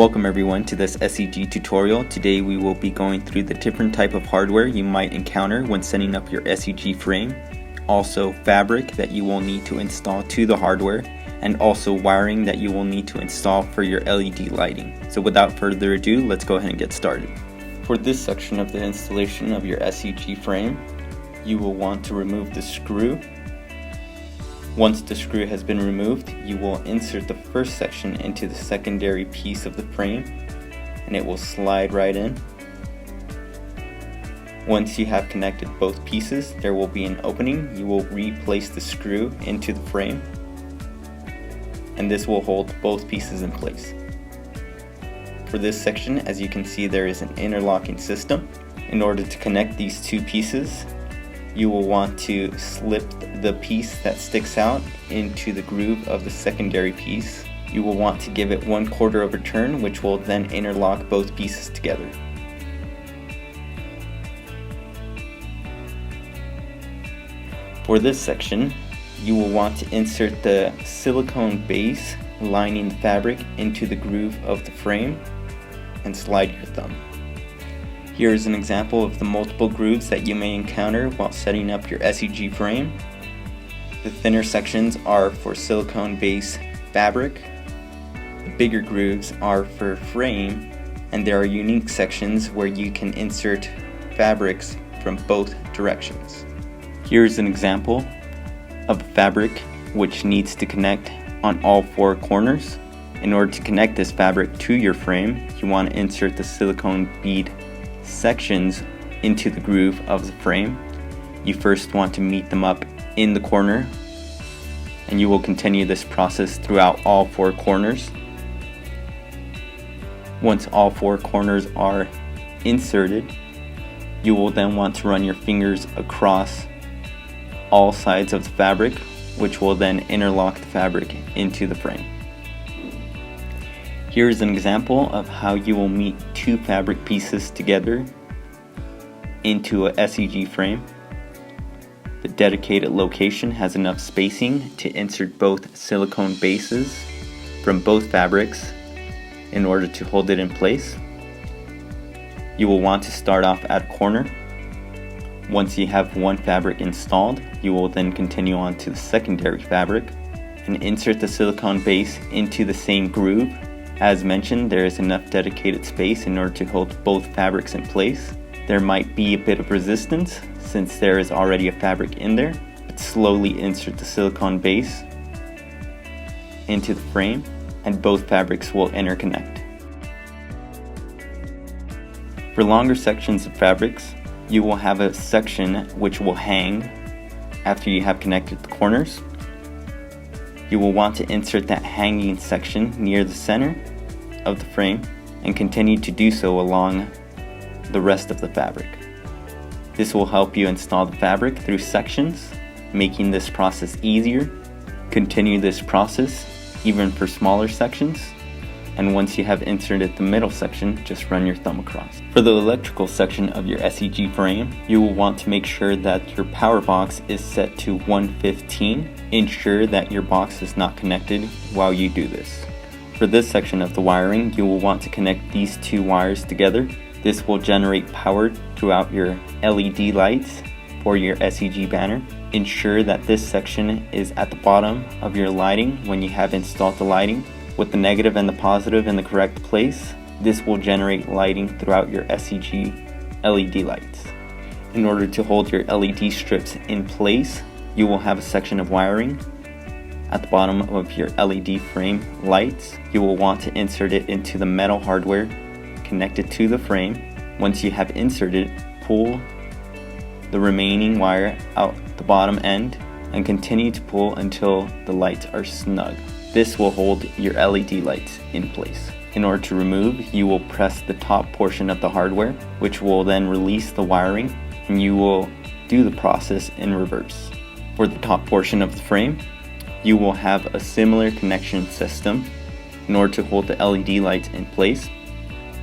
Welcome everyone to this SEG tutorial. Today we will be going through the different type of hardware you might encounter when setting up your SEG frame, also fabric that you will need to install to the hardware, and also wiring that you will need to install for your LED lighting. So without further ado, let's go ahead and get started. For this section of the installation of your SEG frame, you will want to remove the screw. Once the screw has been removed, you will insert the first section into the secondary piece of the frame, and it will slide right in. Once you have connected both pieces, there will be an opening. You will replace the screw into the frame, and this will hold both pieces in place. For this section, as you can see, there is an interlocking system. In order to connect these two pieces, you will want to slip the piece that sticks out into the groove of the secondary piece. You will want to give it 1/4 of a turn, which will then interlock both pieces together. For this section, you will want to insert the silicone base lining the fabric into the groove of the frame and slide your thumb. Here is an example of the multiple grooves that you may encounter while setting up your SEG frame. The thinner sections are for silicone base fabric. The bigger grooves are for frame, and there are unique sections where you can insert fabrics from both directions. Here is an example of a fabric which needs to connect on all 4 corners. In order to connect this fabric to your frame, you want to insert the silicone bead sections into the groove of the frame. You first want to meet them up in the corner, and you will continue this process throughout all 4 corners. Once all 4 corners are inserted, you will then want to run your fingers across all sides of the fabric, which will then interlock the fabric into the frame. Here is an example of how you will meet 2 fabric pieces together into a SEG frame. The dedicated location has enough spacing to insert both silicone bases from both fabrics in order to hold it in place. You will want to start off at a corner. Once you have one fabric installed, you will then continue on to the secondary fabric and insert the silicone base into the same groove. As mentioned, there is enough dedicated space in order to hold both fabrics in place. There might be a bit of resistance since there is already a fabric in there, but slowly insert the silicone base into the frame and both fabrics will interconnect. For longer sections of fabrics, you will have a section which will hang after you have connected the corners. You will want to insert that hanging section near the center of the frame and continue to do so along the rest of the fabric. This will help you install the fabric through sections, making this process easier. Continue this process even for smaller sections, and once you have inserted the middle section, just run your thumb across. For the electrical section of your SEG frame, you will want to make sure that your power box is set to 115. Ensure that your box is not connected while you do this. For this section of the wiring, you will want to connect these 2 wires together. This will generate power throughout your LED lights for your SEG banner. Ensure that this section is at the bottom of your lighting when you have installed the lighting. With the negative and the positive in the correct place, this will generate lighting throughout your SEG LED lights. In order to hold your LED strips in place, you will have a section of wiring at the bottom of your LED frame lights. You will want to insert it into the metal hardware connected to the frame. Once you have inserted, pull the remaining wire out the bottom end and continue to pull until the lights are snug. This will hold your LED lights in place. In order to remove, you will press the top portion of the hardware, which will then release the wiring, and you will do the process in reverse. For the top portion of the frame, you will have a similar connection system in order to hold the LED lights in place.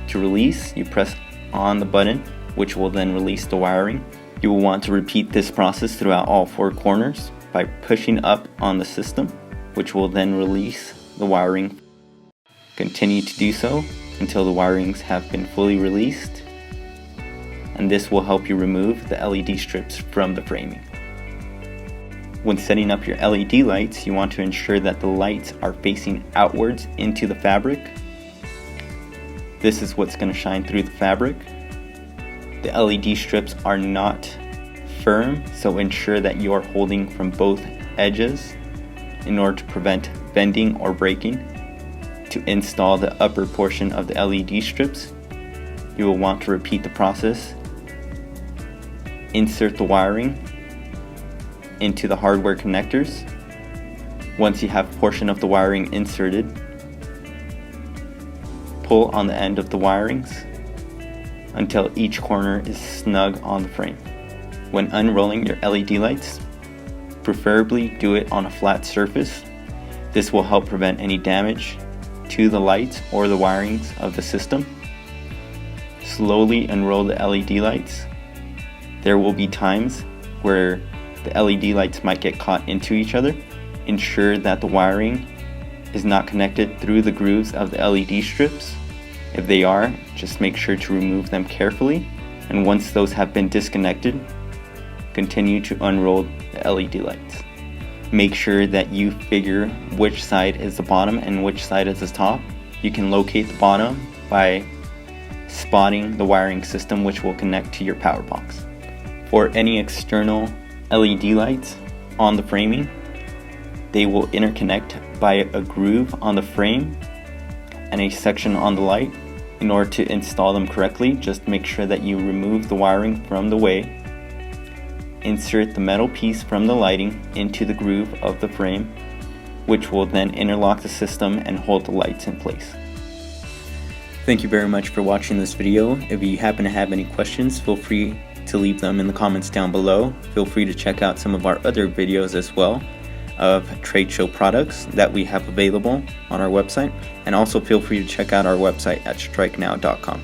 To release, you press on the button, which will then release the wiring. You will want to repeat this process throughout all 4 corners by pushing up on the system, which will then release the wiring. Continue to do so until the wirings have been fully released, and this will help you remove the LED strips from the framing. When setting up your LED lights, you want to ensure that the lights are facing outwards into the fabric. This is what's going to shine through the fabric. The LED strips are not firm, so ensure that you are holding from both edges in order to prevent bending or breaking. To install the upper portion of the LED strips, you will want to repeat the process. Insert the wiring into the hardware connectors. Once you have a portion of the wiring inserted, pull on the end of the wirings until each corner is snug on the frame. When unrolling your LED lights, preferably do it on a flat surface. This will help prevent any damage to the lights or the wirings of the system. Slowly unroll the LED lights. There will be times where the LED lights might get caught into each other. Ensure that the wiring is not connected through the grooves of the LED strips. If they are, just make sure to remove them carefully, and once those have been disconnected, continue to unroll the LED lights. Make sure that you figure which side is the bottom and which side is the top. You can locate the bottom by spotting the wiring system, which will connect to your power box. For any external LED lights on the framing, they will interconnect by a groove on the frame and a section on the light. In order to install them correctly, just make sure that you remove the wiring from the way. Insert the metal piece from the lighting into the groove of the frame, which will then interlock the system and hold the lights in place. Thank you very much for watching this video. If you happen to have any questions, feel free to leave them in the comments down below. Feel free to check out some of our other videos as well of trade show products that we have available on our website, and also feel free to check out our website at strikenow.com.